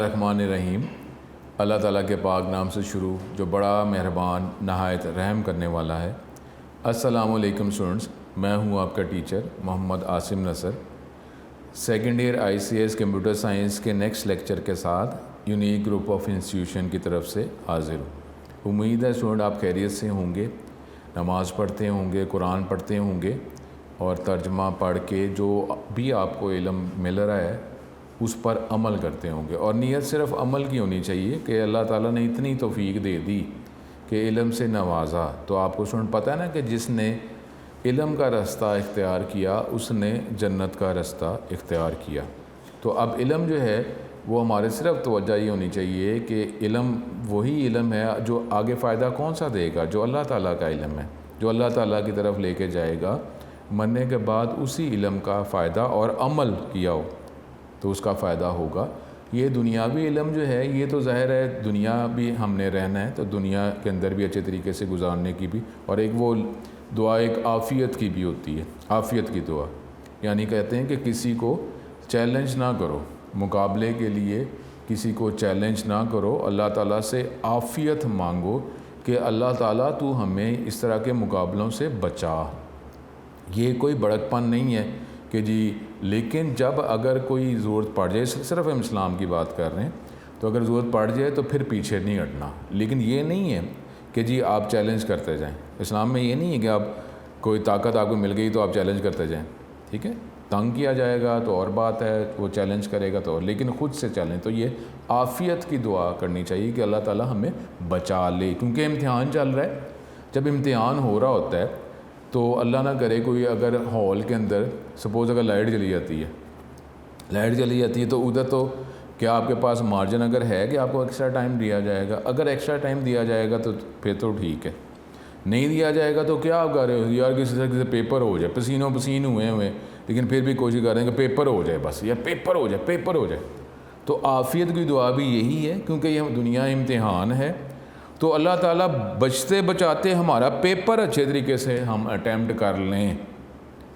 बिस्मिल्लाहिर्रहमानिर्रहीम। अल्लाह ताला के पाक नाम से शुरू जो बड़ा मेहरबान नहायत रहम करने वाला है। अस्सलामुअलैकुम स्टूडेंट्स, मैं हूँ आपका teacher Mohammad Asim Nasar. Second year ICS computer science के नेक्स्ट लेक्चर के साथ यूनिक ग्रुप ऑफ इंस्टीट्यूशन की तरफ से हाजिर हूँ। उम्मीद है स्टूडेंट आप खैरियत से होंगे, नमाज़ पढ़ते होंगे, कुरान पढ़ते होंगे और तर्जमा पढ़ के जो भी आपको इल्म मिल रहा है उस पर अमल करते होंगे। और नीयत सिर्फ़ अमल की होनी चाहिए कि अल्लाह ताला ने इतनी तौफ़ीक दे दी कि इल्म से नवाजा। तो आपको स्टूडेंट पता है ना कि जिसने इल्म का रास्ता इख्तियार किया उसने जन्नत का रास्ता इख्तियार किया। तो अब इल्म जो है वो हमारे सिर्फ तवज्जो ये होनी चाहिए कि इल्म वही इल्म है जो आगे फ़ायदा कौन सा देगा, जो अल्लाह ताला का इल्म है, जो अल्लाह ताला की तरफ लेके जाएगा। मरने के बाद उसी इल्म का फ़ायदा और अमल किया हो तो उसका फ़ायदा होगा। ये दुनियावी इल्म जो है ये तो ज़ाहिर है दुनिया भी हमने रहना है तो दुनिया के अंदर भी अच्छे तरीके से गुजारने की भी, और एक वो दुआ एक आफ़ियत की भी होती है, आफ़ियत की दुआ। यानी कहते हैं कि किसी को चैलेंज ना करो, मुकाबले के लिए किसी को चैलेंज ना करो, अल्लाह ताला से आफ़ियत मांगो कि अल्लाह ताला तू हमें इस तरह के मुकाबलों से बचा। ये कोई बड़कपन नहीं है कि जी, लेकिन जब अगर कोई ज़रूरत पड़ जाए, सिर्फ हम इस्लाम की बात कर रहे हैं, तो अगर ज़रूरत पड़ जाए तो फिर पीछे नहीं हटना। लेकिन ये नहीं है कि जी आप चैलेंज करते जाएं। इस्लाम में ये नहीं है कि आप कोई ताकत आपको मिल गई तो आप चैलेंज करते जाएं, ठीक है। तंग किया जाएगा तो और बात है, वो चैलेंज करेगा तो और, लेकिन ख़ुद से चैलेंज। तो ये आफ़ियत की दुआ करनी चाहिए कि अल्लाह ताला हमें बचा ले, क्योंकि इम्तिहान चल रहा है। जब इम्तिहान हो रहा होता है तो अल्लाह ना करे कोई अगर हॉल के अंदर सपोज़ अगर लाइट चली जाती है तो उधर तो क्या आपके पास मार्जिन अगर है कि आपको एक्स्ट्रा टाइम दिया जाएगा? अगर एक्स्ट्रा टाइम दिया जाएगा तो फिर तो ठीक है, नहीं दिया जाएगा तो क्या आप कर रहे हो यार, किसी से पेपर हो जाए, पसीनों पसीन हुए लेकिन फिर भी कोशिश कर रहे हैं कि पेपर हो जाए, बस या पेपर हो जाए। तो आफ़ियत की दुआ भी यही है, क्योंकि यह दुनिया इम्तिहान है। तो अल्लाह ताला बचते बचाते हमारा पेपर अच्छे तरीके से हम अटैम्प्ट कर लें,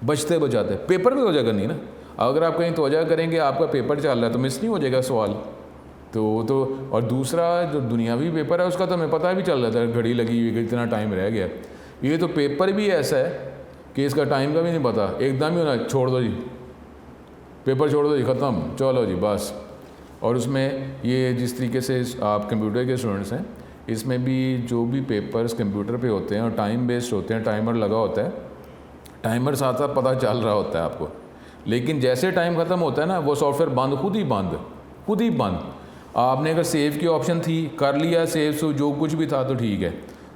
बचते बचाते पेपर में तवज्जो करनी ना। अगर आप कहीं तवज्जो करेंगे आपका पेपर चल रहा है तो मिस नहीं हो जाएगा सवाल। तो और दूसरा जो दुनियावी पेपर है उसका तो हमें पता भी चल जाता है, घड़ी लगी हुई कि इतना टाइम रह गया। ये तो पेपर भी ऐसा है कि इसका टाइम का भी नहीं पता, एकदम ही होना छोड़ दो जी, पेपर छोड़ दो जी, ख़त्म, चलो जी बस। और उसमें ये जिस तरीके से आप कंप्यूटर के स्टूडेंट्स हैं, इसमें भी जो भी पेपर्स कंप्यूटर पे होते हैं और टाइम बेस्ड होते हैं, टाइमर लगा होता है, टाइमर साथ साथ पता चल रहा होता है आपको। लेकिन जैसे टाइम ख़त्म होता है ना वो सॉफ्टवेयर बंद, खुद ही बंद। आपने अगर सेव की ऑप्शन थी कर लिया सेव, सो जो कुछ भी था तो ठीक है,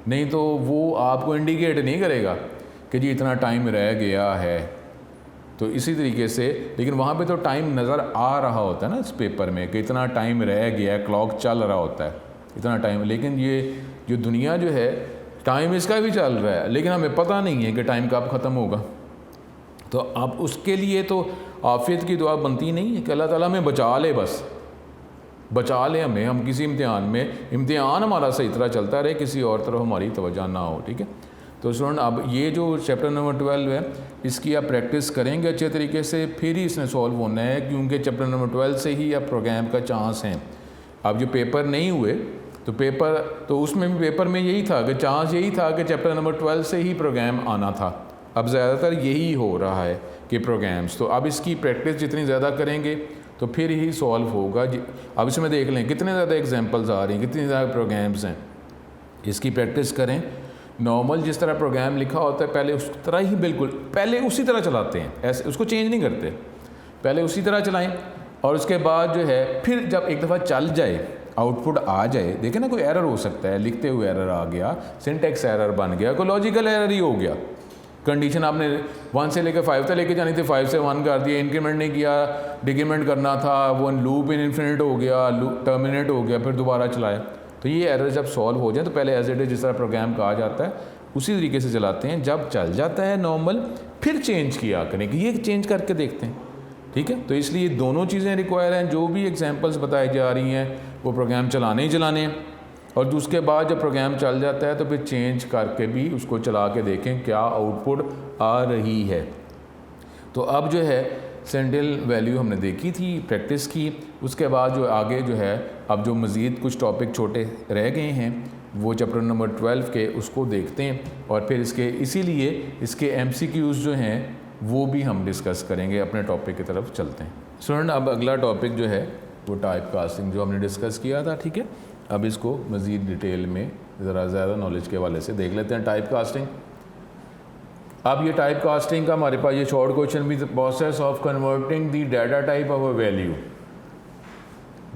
नहीं तो वो आपको इंडिकेट नहीं करेगा कि जी इतना टाइम रह गया है। तो इसी तरीके से, लेकिन वहाँ पे तो टाइम नज़र आ रहा होता है ना इस पेपर में कि इतना टाइम रह गया, क्लॉक चल रहा होता है इतना टाइम। लेकिन ये जो दुनिया जो है टाइम इसका भी चल रहा है, लेकिन हमें पता नहीं है कि टाइम कब ख़त्म होगा। तो अब उसके लिए तो आफ़ियत की दुआ बनती नहीं है कि अल्लाह ताला हमें बचा ले, बस बचा ले हमें, हम किसी इम्तिहान हमारा सही तरह चलता रहे, किसी और तरफ हमारी तवज्जो ना हो, ठीक है। तो स्टूडेंट अब ये जो चैप्टर नंबर 12 है इसकी आप प्रैक्टिस करेंगे अच्छे तरीके से, फिर ही इसने सॉल्व होना है, क्योंकि चैप्टर नंबर 12 से ही अब प्रोग्राम का चांस है। अब जो पेपर नहीं हुए तो उसमें भी पेपर में यही था कि चांस यही था कि चैप्टर नंबर 12 से ही प्रोग्राम आना था। अब ज़्यादातर यही हो रहा है कि प्रोग्राम्स, तो अब इसकी प्रैक्टिस जितनी ज़्यादा करेंगे तो फिर ही सॉल्व होगा। अब इसमें देख लें कितने ज़्यादा एग्जांपल्स आ रही हैं, कितनी ज़्यादा प्रोग्राम्स हैं, इसकी प्रैक्टिस करें। नॉर्मल जिस तरह प्रोग्राम लिखा होता है पहले उस तरह ही, बिल्कुल पहले उसी तरह चलाते हैं, ऐसे उसको चेंज नहीं करते, पहले उसी तरह चलाएँ। और उसके बाद जो है फिर जब एक दफ़ा चल जाए, आउटपुट आ जाए, देखें ना कोई एरर हो सकता है, लिखते हुए एरर आ गया, सिंटेक्स एरर बन गया, कोई लॉजिकल एरर ही हो गया, कंडीशन आपने 1 से लेकर 5 तक लेके जानी थी, 5 से 1 कर दिया, इंक्रीमेंट नहीं किया, डिक्रीमेंट करना था, वो लूप इनफिनिट हो गया, टर्मिनेट हो गया, फिर दोबारा चलाया। तो ये एरर जब सॉल्व हो जाए तो पहले एज इट इज जिस तरह प्रोग्राम कहा जाता है उसी तरीके से चलाते हैं। जब चल जाता है नॉर्मल फिर चेंज किया करें कि ये चेंज करके देखते हैं, ठीक है। तो इसलिए दोनों चीज़ें रिक्वायर हैं, जो भी एग्जांपल्स बताई जा रही हैं वो प्रोग्राम चलाने ही चलाने हैं, और उसके बाद जब प्रोग्राम चल जाता है तो फिर चेंज करके भी उसको चला के देखें क्या आउटपुट आ रही है। तो अब जो है सेंट्रल वैल्यू हमने देखी थी, प्रैक्टिस की, उसके बाद जो आगे जो है अब जो मज़ीद कुछ टॉपिक छोटे रह गए हैं वो चैप्टर नंबर 12 के उसको देखते हैं और फिर इसीलिए इसके MCQs जो हैं वो भी हम डिस्कस करेंगे। अपने टॉपिक की तरफ चलते हैं स्टूडेंट। अब अगला टॉपिक जो है वो टाइप कास्टिंग जो हमने डिस्कस किया था, ठीक है। अब इसको मज़ीद डिटेल में ज़रा ज़्यादा नॉलेज के हवाले से देख लेते हैं टाइप कास्टिंग। अब ये टाइप कास्टिंग का हमारे पास ये शॉर्ट क्वेश्चन भी, process of converting the data type of a value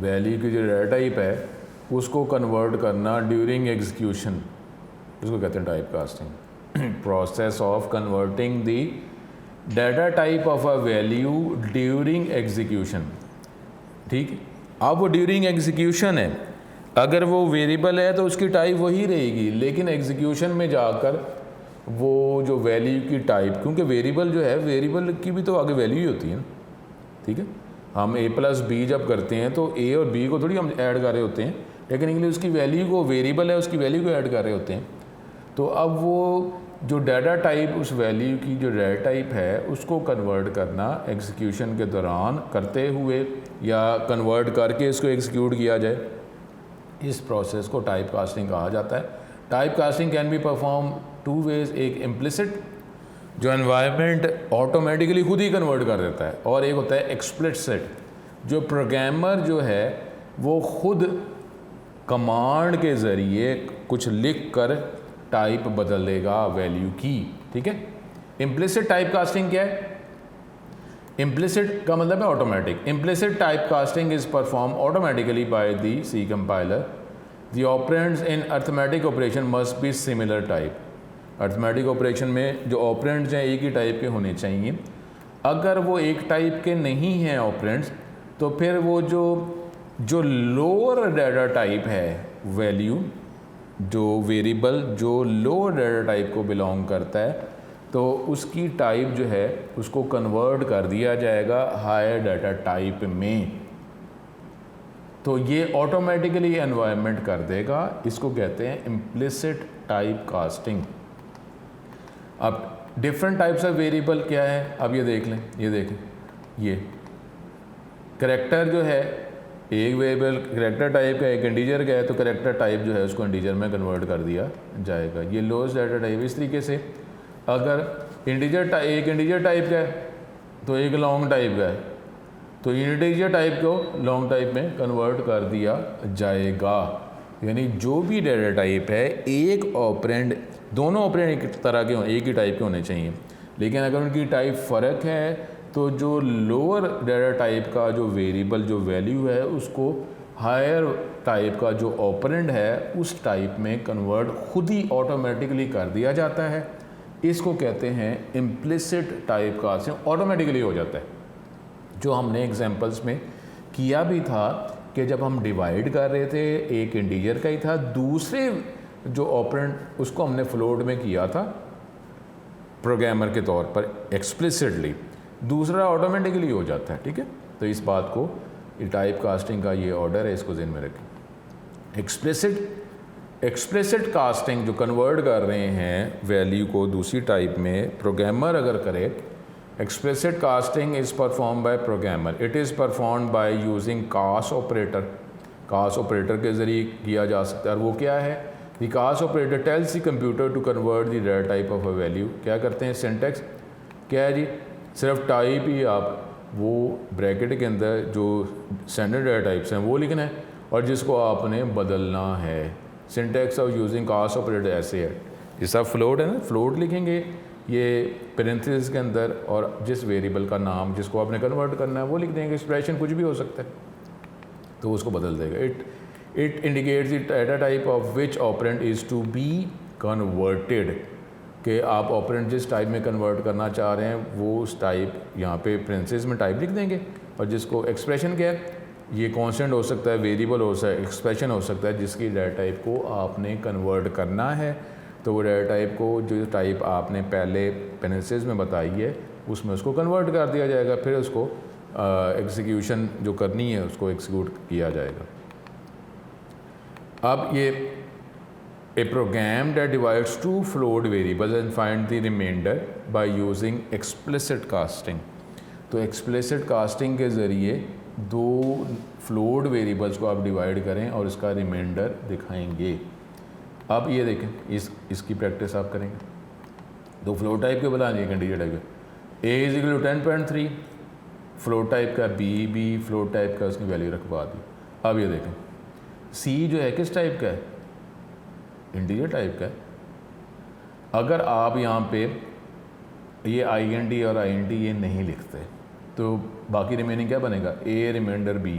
की जो डाटा टाइप है उसको कन्वर्ट करना ड्यूरिंग एग्जीक्यूशन, इसको कहते हैं type casting. Process of converting the data type of a value during execution, ठीक। अब वो ड्यूरिंग एग्जीक्यूशन है, अगर वो वेरिएबल है तो उसकी टाइप वही रहेगी, लेकिन एग्जीक्यूशन में जाकर वो जो वैल्यू की टाइप, क्योंकि वेरिएबल जो है वेरिएबल की भी तो आगे वैल्यू ही होती है ना, ठीक है। हम a+b जब करते हैं तो a और b को थोड़ी हम ऐड कर रहे होते हैं, लेकिन इंग्लिश उसकी वैल्यू को, वेरिएबल है उसकी वैल्यू को ऐड कर रहे होते हैं। तो अब वो जो डाटा टाइप, उस वैल्यू की जो डाटा टाइप है उसको कन्वर्ट करना एग्जीक्यूशन के दौरान करते हुए या कन्वर्ट करके इसको एग्जीक्यूट किया जाए, इस प्रोसेस को टाइप कास्टिंग कहा जाता है। Type casting can be perform 2 ways, एक इम्प्लिसिट जो एनवायरनमेंट ऑटोमेटिकली खुद ही कन्वर्ट कर देता है, और एक होता है एक्सप्लिसिट जो प्रोग्रामर जो है वो खुद कमांड के ज़रिए कुछ लिख कर टाइप बदल देगा वैल्यू की, ठीक है। इम्प्लिसिट टाइप कास्टिंग क्या है? इम्प्लिसिट का मतलब है automatic. Implicit type casting is perform automatically by the C compiler. The operands in arithmetic operation must be similar type. Arithmetic operation में जो ऑपरेंड्स हैं एक ही टाइप के होने चाहिए। अगर वो एक टाइप के नहीं हैं ऑपरेंड्स, तो फिर वो जो लोअर डाटा टाइप है वैल्यू, जो वेरिएबल जो लोअर डाटा टाइप को बिलोंग करता है, तो उसकी टाइप जो है उसको कन्वर्ट कर दिया जाएगा हायर डाटा टाइप में। तो ये ऑटोमेटिकली एनवायरनमेंट कर देगा, इसको कहते हैं इम्प्लिसिट टाइप कास्टिंग। अब डिफरेंट टाइप्स ऑफ वेरिएबल क्या है, अब ये देख लें, ये देखें, ये करैक्टर जो है एक वेरिएबल करैक्टर टाइप का, एक इंटीजर का है, तो करैक्टर टाइप जो है उसको इंटीजर में कन्वर्ट कर दिया जाएगा। ये लोएस्ट डाटा टाइप। इस तरीके से अगर एक इंटीजर टाइप का है तो एक लॉन्ग टाइप का है, तो इंटीजर टाइप को लॉन्ग टाइप में कन्वर्ट कर दिया जाएगा। यानी जो भी डाटा टाइप है, एक ऑपरेंड, दोनों ऑपरेंड एक तरह के एक ही टाइप के होने चाहिए, लेकिन अगर उनकी टाइप फ़र्क है तो जो लोअर डाटा टाइप का जो वेरिएबल जो वैल्यू है उसको हायर टाइप का जो ऑपरेंड है उस टाइप में कन्वर्ट खुद ही ऑटोमेटिकली कर दिया जाता है। इसको कहते हैं इम्प्लिसिट टाइप कास्टिंग, ऑटोमेटिकली हो जाता है। जो हमने एग्जांपल्स में किया भी था कि जब हम डिवाइड कर रहे थे, एक इंटीजर का ही था, दूसरे जो ऑपरेंड उसको हमने फ्लोट में किया था प्रोग्रामर के तौर पर एक्सप्लिसिटली, दूसरा ऑटोमेटिकली हो जाता है, ठीक है। तो इस बात को, टाइप कास्टिंग का ये ऑर्डर है, इसको ज़हन में रखें। एक्सप्लिसिट कास्टिंग जो कन्वर्ट कर रहे हैं वैल्यू को दूसरी टाइप में, प्रोग्रामर अगर करे, explicit casting is perform by programmer. It is perform by using cast operator. Cast operator के ज़रिए किया जा सकता है। और वो क्या है? The cast operator tells the computer to convert the data type of a value. क्या करते हैं? सिंटैक्स क्या है जी? सिर्फ टाइप ही आप वो ब्रैकेट के अंदर जो स्टैंडर्ड डाटा टाइप्स हैं वो लिखना है और जिसको आपने बदलना है। Syntax of using cast operator ऐसे है, जैसा फ्लोट है ना, फ्लोट लिखेंगे ये पेरेंथेसिस के अंदर और जिस वेरिएबल का नाम जिसको आपने कन्वर्ट करना है वो लिख देंगे। एक्सप्रेशन कुछ भी हो सकता है तो उसको बदल देगा। It indicates the data type of which operand is to be converted, कि आप ऑपरेंड जिस टाइप में कन्वर्ट करना चाह रहे हैं वो उस टाइप यहाँ पे पेरेंथेसिस में टाइप लिख देंगे। और जिसको एक्सप्रेशन क्या है, ये कांस्टेंट हो सकता है, वेरिएबल हो सकता है, एक्सप्रेशन हो सकता है, जिसकी डाटा टाइप को आपने कन्वर्ट करना है। तो वो डाटा टाइप को जो टाइप आपने पहले पेरेंथेसिस में बताई है उसमें उसको कन्वर्ट कर दिया जाएगा, फिर उसको एग्जीक्यूशन जो करनी है उसको एग्जीक्यूट किया जाएगा। अब ये A program that divides two float variables and find the remainder by using explicit casting। तो explicit casting के ज़रिए दो फ्लोट वेरिएबल्स को आप डिवाइड करें और इसका रिमाइंडर दिखाएंगे। अब ये देखें, इसकी प्रैक्टिस आप करेंगे। दो फ्लोट टाइप के बता दिए, इंटीजर टाइप के, a is equal to 10.3, float type का b फ्लोट टाइप का, उसकी वैल्यू रखवा दी। अब ये देखें c जो है किस टाइप का है, इंटीजर टाइप का है। अगर आप यहाँ पे ये int और int ये नहीं लिखते तो बाकी रिमेनिंग क्या बनेगा, a रिमाइंडर b।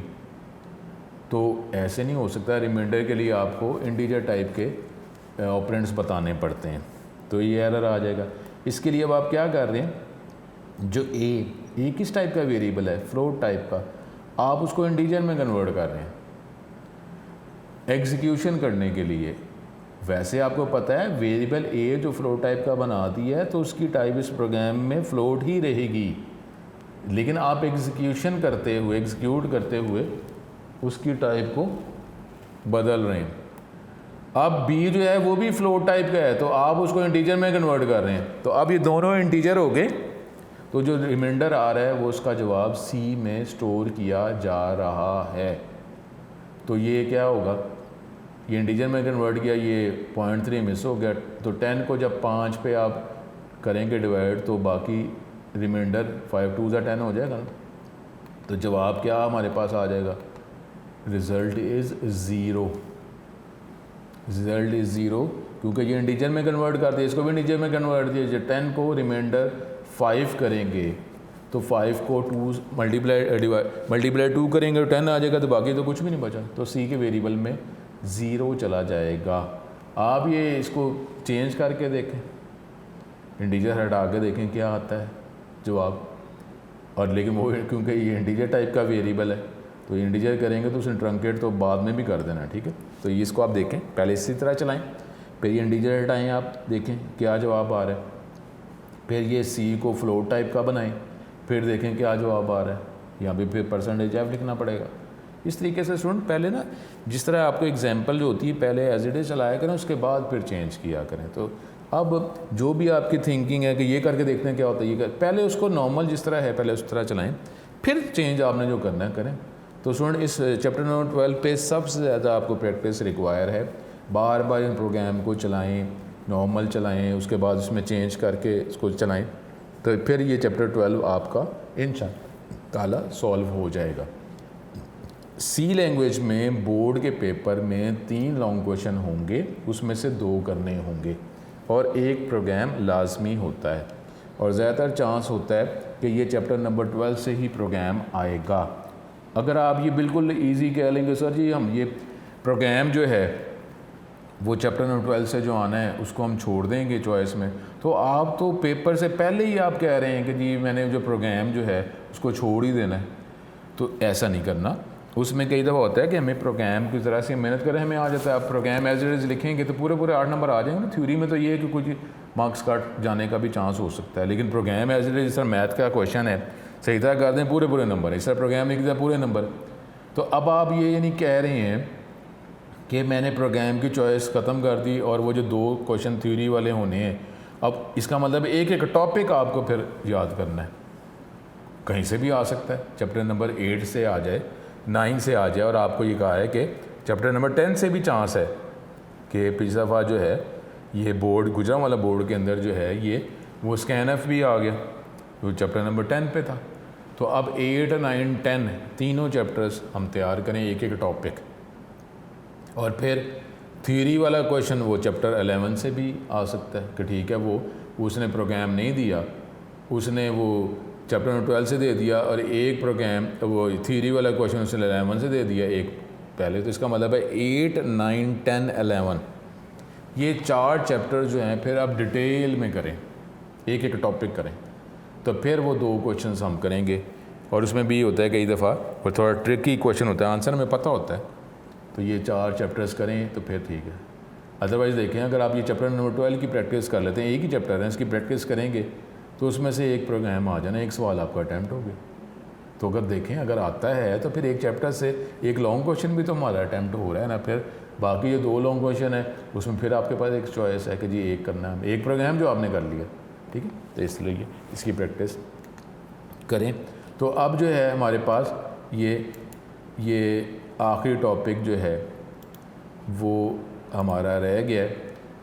तो ऐसे नहीं हो सकता, रिमाइंडर के लिए आपको इंटीजर टाइप के ऑपरेंड्स बताने पड़ते हैं, तो ये एरर आ जाएगा। इसके लिए अब आप क्या कर रहे हैं, जो a किस टाइप का वेरिएबल है, फ्लोट टाइप का, आप उसको इंटीजर में कन्वर्ट कर रहे हैं एग्जीक्यूशन करने के लिए। वैसे आपको पता है वेरिएबल a जो फ्लोट टाइप का बना दिया है तो उसकी टाइप इस प्रोग्राम में फ्लोट ही रहेगी, लेकिन आप एग्जीक्यूट करते हुए उसकी टाइप को बदल रहे हैं। अब b जो है वो भी फ्लोट टाइप का है तो आप उसको इंटीजर में कन्वर्ट कर रहे हैं। तो अब ये दोनों इंटीजर हो गए, तो जो रिमाइंडर आ रहा है वो उसका जवाब c में स्टोर किया जा रहा है। तो ये क्या होगा, ये इंटीजर में कन्वर्ट किया, ये 0.3 मिस हो गया। तो 10 को जब 5 पे आप करेंगे डिवाइड तो बाकी रिमाइंडर 5 2 10 हो जाएगा ना। तो जवाब क्या हमारे पास आ जाएगा, result is zero. Result is zero क्योंकि ये इंटीजर में कन्वर्ट कर दिया, इसको भी इंटीजर में कन्वर्ट दिया। जब 10 को रिमाइंडर 5 करेंगे तो 5 को 2 मल्टीप्लाई 2 करेंगे तो 10 आ जाएगा, तो बाकी तो कुछ भी नहीं बचा। तो सी के वेरिएबल में ज़ीरो चला जाएगा। आप ये इसको चेंज करके देखें, इंटीजर हटा के देखें क्या आता है जवाब। और लेकिन वो क्योंकि ये इंटीजर टाइप का वेरिएबल है तो इंटीजर करेंगे तो उसने ट्रंकेट तो बाद में भी कर देना, ठीक है। तो ये इसको आप देखें, पहले इसी तरह चलाएं, फिर ये इंटीजर हटाएँ, आप देखें क्या जवाब आ रहा है। फिर ये सी को फ्लोट टाइप का बनाएं, फिर देखें क्या जवाब आ रहा है। यहाँ भी फिर %f लिखना पड़ेगा। इस तरीके से स्टूडेंट पहले ना जिस तरह आपको एग्जांपल जो होती है पहले एज इट इज़ चलाया करें, उसके बाद फिर चेंज किया करें। तो अब जो भी आपकी थिंकिंग है कि ये करके देखते हैं क्या होता है, ये पहले उसको नॉर्मल जिस तरह है पहले उस तरह चलाएं, फिर चेंज आपने जो करना है करें। तो स्टूडेंट इस चैप्टर नंबर 12 पे सबसे ज़्यादा आपको प्रैक्टिस रिक्वायर है। बार बार इन प्रोग्राम को चलाएँ, नॉर्मल चलाएँ, उसके बाद उसमें चेंज करके इसको चलाएँ, तो फिर ये चैप्टर 12 आपका इंशाअल्लाह सॉल्व हो जाएगा। सी लैंग्वेज में बोर्ड के पेपर में 3 लॉन्ग क्वेश्चन होंगे, उसमें से 2 करने होंगे और एक प्रोग्राम लाजमी होता है, और ज़्यादातर चांस होता है कि ये चैप्टर नंबर 12 से ही प्रोग्राम आएगा। अगर आप ये बिल्कुल इजी कह लेंगे सर जी हम ये प्रोग्राम जो है वो चैप्टर नंबर 12 से जो आना है उसको हम छोड़ देंगे चॉइस में, तो आप तो पेपर से पहले ही आप कह रहे हैं कि जी मैंने जो प्रोग्राम जो है उसको छोड़ ही देना है। तो ऐसा नहीं करना। उसमें कई दफ़ा होता है कि हमें प्रोग्राम की ज़रा सी मेहनत करें हमें आ जाता है। आप प्रोग्राम एज इट इज़ लिखेंगे तो पूरे 8 नंबर आ जाएंगे ना। थ्योरी में तो ये है कि कुछ मार्क्स कट जाने का भी चांस हो सकता है, लेकिन प्रोग्राम एज इट इज़, जिस तरह मैथ का क्वेश्चन है सही तरह कर दें पूरे नंबर, इस तरह प्रोग्राम लिख दिया पूरे नंबर। तो अब आप ये नहीं कह रहे हैं कि मैंने प्रोग्राम की चॉइस ख़त्म कर दी और वो जो 2 क्वेश्चन थ्योरी वाले होने हैं, अब इसका मतलब एक एक टॉपिक आपको फिर याद करना है। कहीं से भी आ सकता है, चैप्टर नंबर 8 से आ जाए, 9 से आ जाए, और आपको ये कहा है कि चैप्टर नंबर 10 से भी चांस है कि पिछली दफ़ा जो है ये बोर्ड गुजरांवाला बोर्ड के अंदर जो है ये वो स्कैनएफ भी आ गया, वो चैप्टर नंबर 10 पे था। तो अब 8, 9, 10 तीनों चैप्टर्स हम तैयार करें एक एक टॉपिक, और फिर थ्योरी वाला क्वेश्चन वो चैप्टर 11 से भी आ सकता है कि ठीक है वो उसने प्रोग्राम नहीं दिया, उसने वो चैप्टर नंबर 12 से दे दिया, और एक प्रोग्राम वो थ्योरी वाला क्वेश्चन उसने 11 से दे दिया एक पहले। तो इसका मतलब है 8, 9, 10, 11 ये 4 चैप्टर जो हैं फिर आप डिटेल में करें, एक एक टॉपिक करें, तो फिर वो 2 क्वेश्चन हम करेंगे। और उसमें भी होता है कई दफ़ा वो थोड़ा ट्रिकी क्वेश्चन होता है, आंसर हमें पता होता है, तो ये 4 चैप्टर्स करें तो फिर ठीक है। अदरवाइज़ देखें अगर आप ये चैप्टर नंबर 12 की प्रैक्टिस कर लेते हैं, एक ही चैप्टर है इसकी प्रैक्टिस करेंगे, तो उसमें से एक प्रोग्राम आ जाना, एक सवाल आपका अटैम्प्ट हो गया। तो अगर देखें अगर आता है तो फिर एक चैप्टर से एक लॉन्ग क्वेश्चन भी तो हमारा अटैम्प्ट हो रहा है ना। फिर बाकी जो 2 लॉन्ग क्वेश्चन है उसमें फिर आपके पास एक चॉइस है कि जी एक करना है, एक प्रोग्राम जो आपने कर लिया, ठीक है। तो इसलिए इसकी प्रैक्टिस करें। तो अब जो है हमारे पास ये आखिरी टॉपिक जो है वो हमारा रह गया है,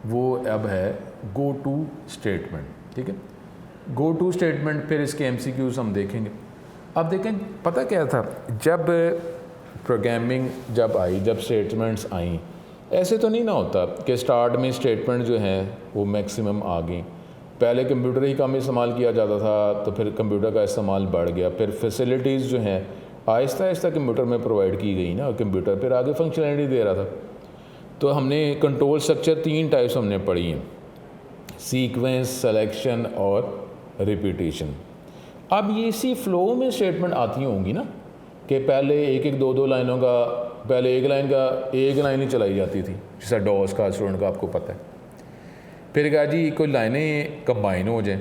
वो अब है गो टू स्टेटमेंट। ठीक है, गो टू स्टेटमेंट, फिर इसके MCQs हम देखेंगे। अब देखें, पता क्या था, जब प्रोग्रामिंग जब आई, जब स्टेटमेंट्स आई, ऐसे तो नहीं ना होता कि स्टार्ट में स्टेटमेंट जो हैं वो मैक्सिमम आ गई। पहले कंप्यूटर ही कम इस्तेमाल किया जाता था, तो फिर कंप्यूटर का इस्तेमाल बढ़ गया, फिर फैसिलिटीज़ जो हैं आहिस्ता आहिस्ता कंप्यूटर में प्रोवाइड की गई ना, कंप्यूटर फिर आगे फंक्शनलिटी दे रहा था। तो हमने कंट्रोल स्ट्रक्चर 3 टाइप्स हमने पढ़ी हैं, सीक्वेंस, सिलेक्शन और रिपीटेशन। अब ये इसी फ्लो में स्टेटमेंट आती होंगी ना, कि पहले एक एक दो लाइनों का, पहले एक लाइन ही चलाई जाती थी, जैसा डॉस का स्टूडेंट का आपको पता है। फिर कहा जी कोई लाइनें कंबाइन हो जाएं,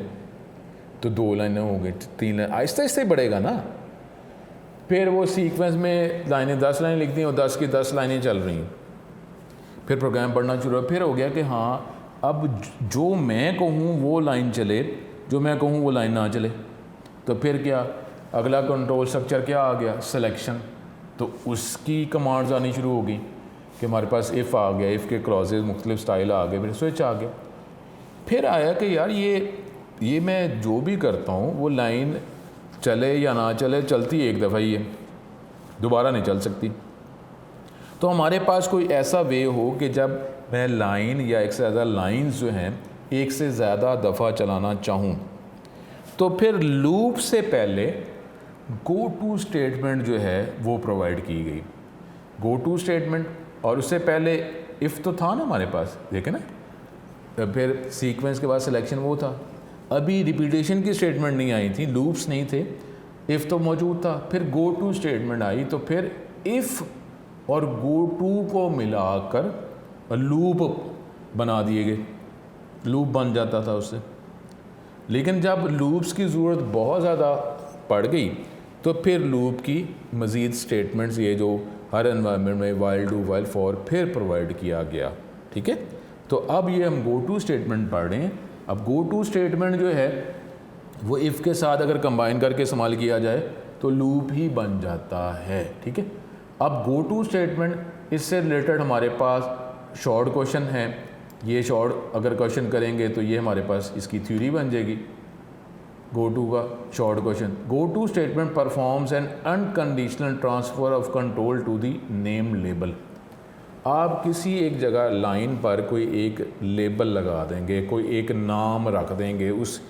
तो 2 लाइनें हो गई, 3 लाइन, आहिस्ता आहिस्ता ही बढ़ेगा ना। फिर वो सीक्वेंस में लाइनें 10 लाइनें लिखती हैं और 10 की 10 लाइनें चल रही हैं। फिर प्रोग्राम पढ़ना शुरू हो, फिर हो गया कि हाँ अब जो मैं कहूँ वो लाइन चले, जो मैं कहूँ वो लाइन ना चले। तो फिर क्या, अगला कंट्रोल स्ट्रक्चर क्या आ गया, सिलेक्शन। तो उसकी कमांड्स आनी शुरू हो गई कि हमारे पास इफ़ आ गया, इफ़ के क्लॉजेज मुख्तलिफ स्टाइल आ गए, फिर स्विच आ गया। फिर आया कि यार ये मैं जो भी करता हूँ वो लाइन चले या ना चले, चलती एक दफ़ा ही है, दोबारा नहीं चल सकती। तो हमारे पास कोई ऐसा वे हो कि जब मैं लाइन या एक से ज़्यादा लाइंस जो हैं एक से ज़्यादा दफ़ा चलाना चाहूँ, तो फिर लूप से पहले गो टू स्टेटमेंट जो है वो प्रोवाइड की गई। गो टू स्टेटमेंट, और उससे पहले इफ़ तो था ना हमारे पास, देखें ना, फिर सीक्वेंस के बाद सिलेक्शन वो था। अभी रिपीटेशन की स्टेटमेंट नहीं आई थी, लूप्स नहीं थे, इफ़ तो मौजूद था। फिर गो टू स्टेटमेंट आई, तो फिर इफ़ और गो टू को मिलाकर लूप बना दिए गए, लूप बन जाता था उससे। लेकिन जब लूप्स की ज़रूरत बहुत ज़्यादा पड़ गई, तो फिर लूप की मज़ीद स्टेटमेंट्स, ये जो हर एनवायरनमेंट में वाइल डू वाइल फॉर, फिर प्रोवाइड किया गया। ठीक है, तो अब ये हम गो टू स्टेटमेंट पढ़ रहे हैं। अब गो टू स्टेटमेंट जो है वो इफ़ के साथ अगर कंबाइन करके इस्तेमाल किया जाए तो लूप ही बन जाता है। ठीक है, अब गो टू स्टेटमेंट, इससे रिलेटेड हमारे पास शॉर्ट क्वेश्चन है। ये शॉर्ट अगर क्वेश्चन करेंगे तो ये हमारे पास इसकी थ्योरी बन जाएगी, गो टू का short question. Go to statement performs an unconditional transfer of control to the name label. आप किसी एक जगह लाइन पर कोई एक लेबल लगा देंगे, कोई एक नाम रख देंगे उस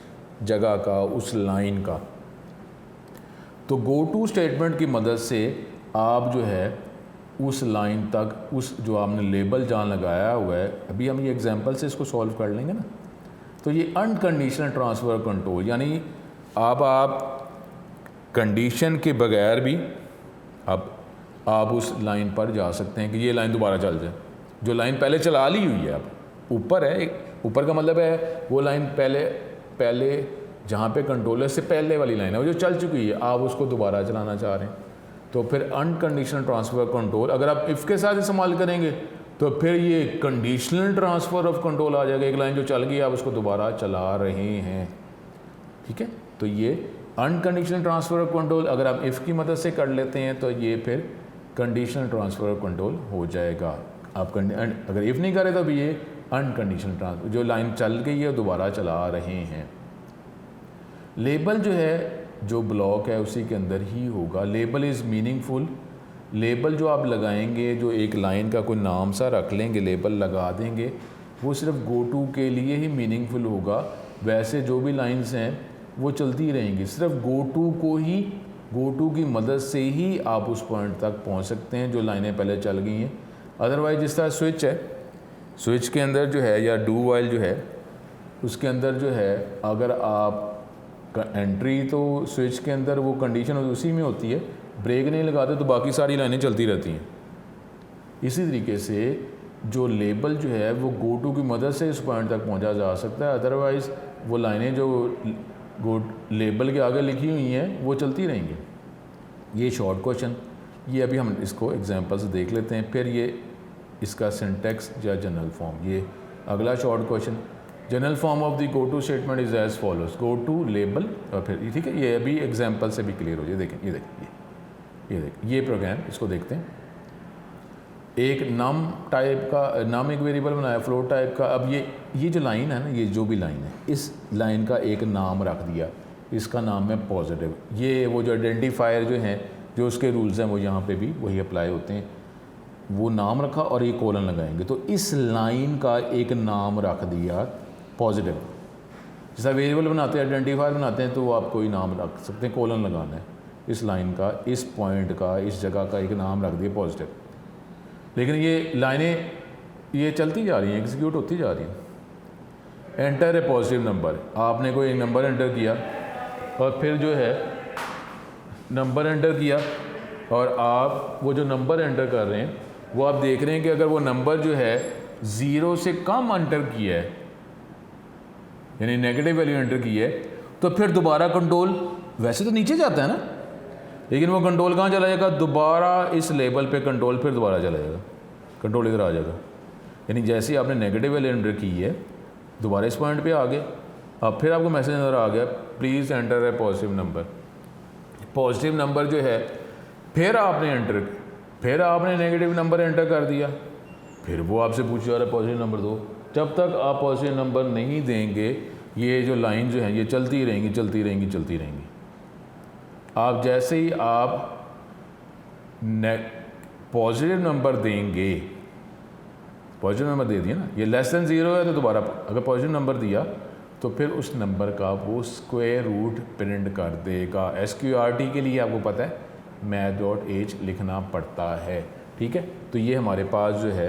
जगह का, उस लाइन का। तो गो टू स्टेटमेंट की मदद से आप जो है उस लाइन तक, उस जो आपने लेबल जहाँ लगाया हुआ है, अभी हम ये एग्जांपल से इसको सॉल्व कर लेंगे ना। तो ये अनकंडीशनल ट्रांसफ़र कंट्रोल, यानी अब आप कंडीशन के बगैर भी अब आप उस लाइन पर जा सकते हैं कि ये लाइन दोबारा चल जाए, जो लाइन पहले चला ली हुई है। अब ऊपर है, ऊपर का मतलब है वो लाइन पहले जहाँ पे कंट्रोलर से पहले वाली लाइन है, वो जो चल चुकी है, आप उसको दोबारा चलाना चाह रहे हैं। तो फिर अनकंडीशनल ट्रांसफ़र कंट्रोल अगर आप इफ़ के साथ इस्तेमाल करेंगे तो फिर ये कंडीशनल ट्रांसफ़र ऑफ कंट्रोल आ जाएगा। एक लाइन जो चल गई आप उसको दोबारा चला रहे हैं। ठीक है, तो ये अनकंडीशनल ट्रांसफ़र ऑफ कंट्रोल अगर आप इफ़ की मदद से कर लेते हैं तो ये फिर कंडीशनल ट्रांसफ़र ऑफ कंट्रोल हो जाएगा। आप अगर इफ़ नहीं करें तो भी ये अनकंडीशनल ट्रांसफ़र, जो लाइन चल गई है दोबारा चला रहे हैं। लेबल जो है, जो ब्लॉक है उसी के अंदर ही होगा। Label is meaningful. लेबल जो आप लगाएंगे, जो एक लाइन का कोई नाम सा रख लेंगे, लेबल लगा देंगे, वो सिर्फ गो टू के लिए ही मीनिंगफुल होगा। वैसे जो भी लाइंस हैं वो चलती रहेंगी, सिर्फ गो टू को ही, गो टू की मदद से ही आप उस पॉइंट तक पहुंच सकते हैं जो लाइनें पहले चल गई हैं। अदरवाइज जिस तरह स्विच है, स्विच के अंदर जो है, या डू वाइल जो है, उसके अंदर जो है अगर आप एंट्री, तो स्विच के अंदर वो कंडीशन उसी में होती है, ब्रेक नहीं लगाते तो बाकी सारी लाइनें चलती रहती हैं। इसी तरीके से जो लेबल जो है वो गो टू की मदद से इस पॉइंट तक पहुंचा जा सकता है। अदरवाइज़ वो लाइनें जो गो लेबल के आगे लिखी हुई हैं वो चलती रहेंगी। ये शॉर्ट क्वेश्चन, ये अभी हम इसको एग्जांपल से देख लेते हैं, फिर ये इसका सिंटैक्स या जनरल फॉर्म। ये अगला short question, general form of the go to statement is as follows, go to label, और फिर ठीक है, ये अभी एग्जांपल से भी क्लियर हो जाए। देखें, ये देखिए, ये देख, ये प्रोग्राम, इसको देखते हैं। एक नम टाइप का, नम एक वेरिएबल बनाया फ्लोट टाइप का। अब ये जो लाइन है ना, ये जो भी लाइन है, इस लाइन का एक नाम रख दिया, इसका नाम है पॉजिटिव। ये वो जो आइडेंटिफायर जो हैं, जो उसके रूल्स हैं, वो यहाँ पे भी वही अप्लाई होते हैं। वो नाम रखा और ये कोलन लगाएंगे, तो इस लाइन का एक नाम रख दिया पॉजिटिव। जैसा वेरिएबल बनाते हैं, आइडेंटिफायर बनाते हैं, तो वो आप कोई नाम रख सकते हैं, कोलन लगाना है। इस लाइन का, इस पॉइंट का, इस जगह का एक नाम रख दिया पॉजिटिव। लेकिन ये लाइनें ये चलती जा रही हैं, एग्जीक्यूट होती जा रही हैं। एंटर ए पॉजिटिव नंबर, आपने कोई एक नंबर एंटर किया और फिर जो है नंबर एंटर किया, और आप वो जो नंबर एंटर कर रहे हैं, वो आप देख रहे हैं कि अगर वो नंबर जो है 0 से कम एंटर किया है, यानी नेगेटिव वैल्यू एंटर की है, तो फिर दोबारा कंट्रोल वैसे तो नीचे जाता है ना, लेकिन वो कंट्रोल कहाँ चला जाएगा, दोबारा इस लेवल पे कंट्रोल फिर दोबारा चला जाएगा, कंट्रोल इधर आ जाएगा। यानी जैसे ही आपने नेगेटिव वैल्यू एंटर की है, दोबारा इस पॉइंट पे आ गए, अब फिर आपको मैसेज नज़र आ गया, please enter a positive number. Positive number जो है फिर आपने एंटर, फिर आपने नेगेटिव नंबर एंटर कर दिया, फिर वो आपसे पूछ जा रहा है पॉजिटिव नंबर दो। जब तक आप पॉजिटिव नंबर नहीं देंगे, ये जो लाइन जो है ये चलती रहेंगी, चलती रहेंगी, चलती रहेंगी। आप जैसे ही आप पॉजिटिव नंबर देंगे, पॉजिटिव नंबर दे दिया ना, ये लेस देन 0 है, तो दोबारा अगर पॉजिटिव नंबर दिया तो फिर उस नंबर का वो स्क्वायर रूट प्रिंट कर देगा। SQRT के लिए आपको पता है math.h लिखना पड़ता है, ठीक है। तो ये हमारे पास जो है,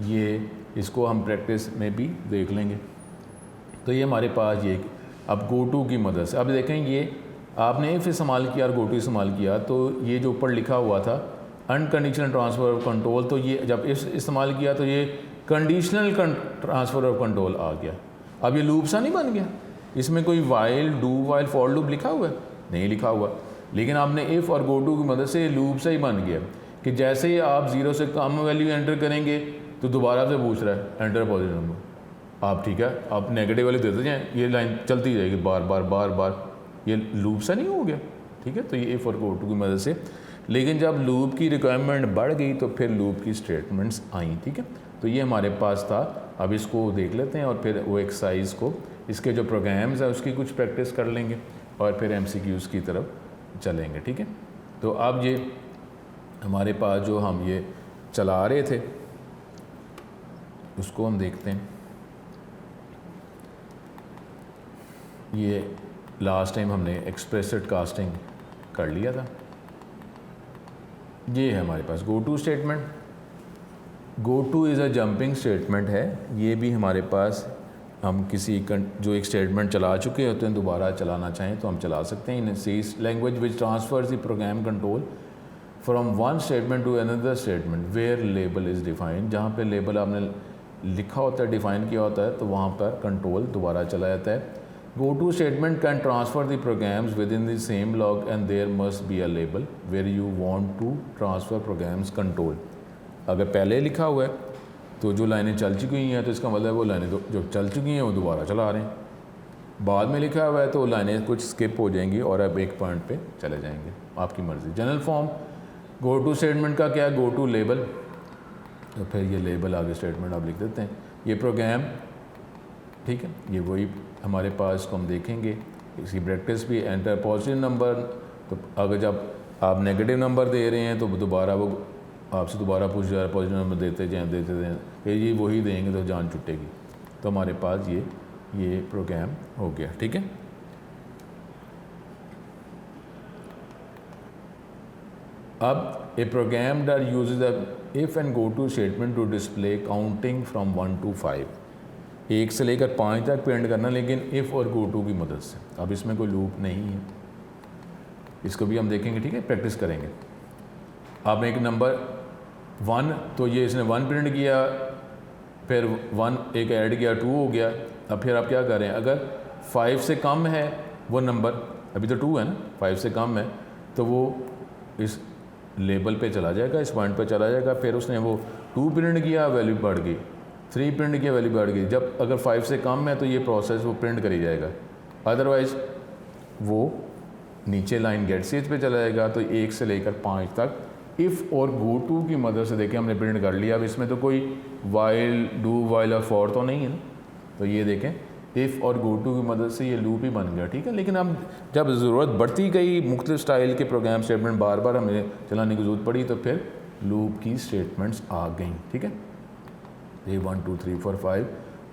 ये इसको हम प्रैक्टिस में भी देख लेंगे। तो ये हमारे पास ये, अब गो टू की मदद से अब देखें, ये आपने इफ़ इस्तेमाल किया और गो टू इस्तेमाल किया, तो ये जो ऊपर लिखा हुआ था अनकंडीशनल ट्रांसफ़र ऑफ कंट्रोल, तो ये जब इस इस्तेमाल किया तो ये कंडीशनल ट्रांसफ़र ऑफ कंट्रोल आ गया। अब ये लूप सा नहीं बन गया, इसमें कोई while, do while, for loop लिखा हुआ है? नहीं लिखा हुआ, लेकिन आपने इफ़ और गो टू की मदद से लूप से ही बन गया कि जैसे ही आप 0 से कम वैल्यू एंटर करेंगे तो दोबारा से पूछ रहा है एंटर पॉजिटिव नंबर। आप ठीक है, आप नेगेटिव वैल्यू देते जाएँ, ये लाइन चलती जाएगी बार बार बार बार, ये लूप सा नहीं हो गया, ठीक है। तो ये इफ़ और गो टू की मदद से, लेकिन जब लूप की रिक्वायरमेंट बढ़ गई तो फिर लूप की स्टेटमेंट्स आई, ठीक है। तो ये हमारे पास था। अब इसको देख लेते हैं और फिर वो एक्सरसाइज को, इसके जो प्रोग्राम्स हैं उसकी कुछ प्रैक्टिस कर लेंगे और फिर MCQs की तरफ चलेंगे, ठीक है। तो अब ये हमारे पास जो हम ये चला रहे थे उसको हम देखते हैं। ये लास्ट टाइम हमने एक्सप्रेसिव कास्टिंग कर लिया था। ये है हमारे पास go to statement. Go to is a jumping statement है। ये भी हमारे पास, हम किसी जो एक स्टेटमेंट चला चुके होते हैं, दोबारा चलाना चाहें तो हम चला सकते हैं। In C language which transfers the program control from one statement to another statement where label is defined. जहाँ पे लेबल आपने लिखा होता है, डिफ़ाइन किया होता है, तो वहाँ पर कंट्रोल दोबारा चला जाता है। Go to statement can transfer the programs within the same log and there must be a label where you want to transfer programs control. अगर पहले लिखा हुआ है तो जो लाइनें चल चुकी हैं, तो इसका मतलब वो लाइनें जो चल चुकी हैं वो दोबारा चला रहे हैं। बाद में लिखा हुआ है तो लाइनें कुछ स्किप हो जाएंगी और अब एक पॉइंट पे चले जाएंगे, आपकी मर्ज़ी। General form go to statement का क्या है, गो टू लेबल, तो फिर ये लेबल आगे स्टेटमेंट आप लिख देते हैं। ये प्रोग्राम, ठीक है, ये वही हमारे पास को हम देखेंगे। इसकी प्रैक्टिस भी एंटर पॉजिटिव नंबर, तो अगर जब आप नेगेटिव नंबर दे रहे हैं तो दोबारा वो आपसे दोबारा पूछ रहा है पॉजिटिव नंबर देते जाएँ, फिर ये वही देंगे तो जान छुटेगी। तो हमारे पास ये प्रोग्राम हो गया, ठीक है। अब a program that uses the if and go to statement to display counting from 1 to 5, 1 से लेकर 5 तक प्रिंट करना, लेकिन इफ़ और गो टू की मदद से। अब इसमें कोई लूप नहीं है, इसको भी हम देखेंगे, ठीक है, प्रैक्टिस करेंगे। अब एक नंबर 1, तो ये इसने 1 प्रिंट किया, फिर 1 एक ऐड किया, 2 हो गया। अब फिर आप क्या कर रहे हैं, अगर 5 से कम है वो नंबर, अभी तो 2 है ना, 5 से कम है, तो वो इस लेबल पे चला जाएगा, इस पॉइंट पे चला जाएगा। फिर उसने वो 2 प्रिंट किया, वैल्यू बढ़ गई, 3 प्रिंट किया, वैल्यू बढ़ गई। जब अगर 5 से कम है तो ये प्रोसेस वो प्रिंट करी जाएगा, अदरवाइज़ वो नीचे लाइन गेट स्टेज पे चला जाएगा, तो 1 से लेकर 5 तक इफ़ और गो टू की मदद से देखें हमने प्रिंट कर लिया। अब इसमें तो कोई वाइल, डू वाइल और फॉर तो नहीं है ना, तो ये देखें इफ़ और गो टू की मदद से ये लूप ही बन गया, ठीक है। लेकिन अब जब ज़रूरत बढ़ती गई, मुख्तलिफ स्टाइल के प्रोग्राम स्टेटमेंट बार बार हमें चलाने की ज़रूरत पड़ी, तो फिर लूप की स्टेटमेंट्स आ गई, ठीक है। ये 1 2 3 4 5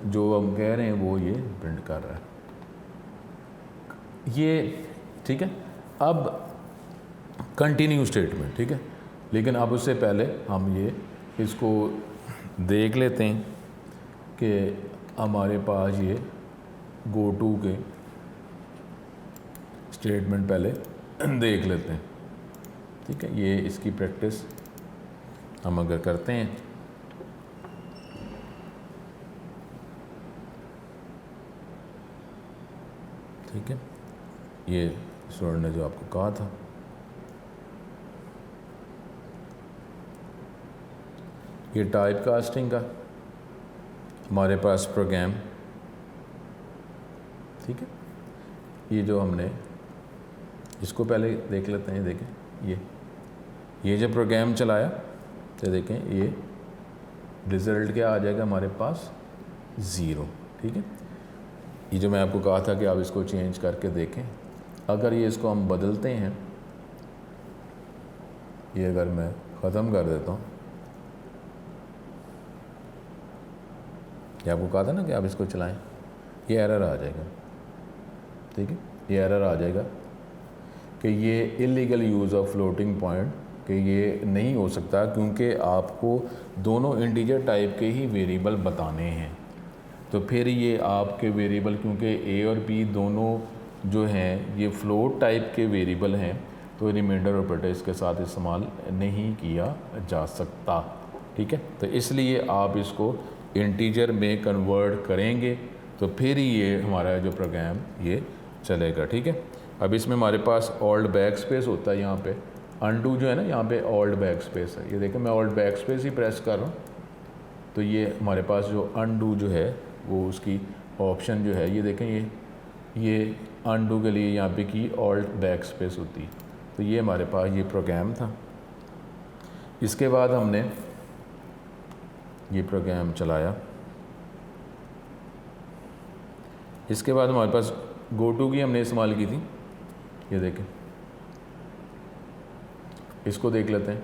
जो हम कह रहे हैं वो ये प्रिंट कर रहा है, ये ठीक है। अब कंटिन्यू स्टेटमेंट, ठीक है, लेकिन अब उससे पहले हम ये इसको देख लेते हैं कि हमारे पास ये गो टू के स्टेटमेंट पहले देख लेते हैं, ठीक है। ये इसकी प्रैक्टिस हम अगर करते हैं, ठीक है, ये स्टूडेंट ने जो आपको कहा था, ये टाइप कास्टिंग का हमारे पास प्रोग्राम, ठीक है। ये जो हमने इसको पहले देख लेते हैं, देखें ये जो प्रोग्राम चलाया, तो देखें ये रिज़ल्ट क्या आ जाएगा हमारे पास 0, ठीक है। ये जो मैं आपको कहा था कि आप इसको चेंज करके देखें, अगर ये इसको हम बदलते हैं, ये अगर मैं ख़त्म कर देता हूँ, ये आपको कहा था ना कि आप इसको चलाएं, ये एरर आ जाएगा, ठीक है। ये एरर आ जाएगा कि ये illegal use of floating point, कि ये नहीं हो सकता क्योंकि आपको दोनों इंटीजर टाइप के ही वेरिएबल बताने हैं। तो फिर ये आपके वेरिएबल, क्योंकि ए और बी दोनों जो हैं ये फ्लोट टाइप के वेरिएबल हैं, तो रिमाइंडर ऑपरेटर इसके साथ इस्तेमाल नहीं किया जा सकता, ठीक है। तो इसलिए आप इसको इंटीजर में कन्वर्ट करेंगे तो फिर ही ये हमारा जो प्रोग्राम ये चलेगा, ठीक है। अब इसमें हमारे पास ऑल्ड बैक स्पेस होता है, यहाँ पे अनडू जो है ना, यहाँ पे ऑल्ड बैक स्पेस है, ये देखें मैं ऑल्ड बैक स्पेस ही प्रेस कर रहा हूँ, तो ये हमारे पास जो अनडू जो है वो उसकी ऑप्शन जो है, ये देखें ये अनडू के लिए यहाँ पे की ऑल्ट बैक स्पेस होती है। तो ये हमारे पास ये प्रोग्राम था। इसके बाद हमने ये प्रोग्राम चलाया, इसके बाद हमारे पास गो टू की हमने इस्तेमाल की थी, ये देखें, इसको देख लेते हैं।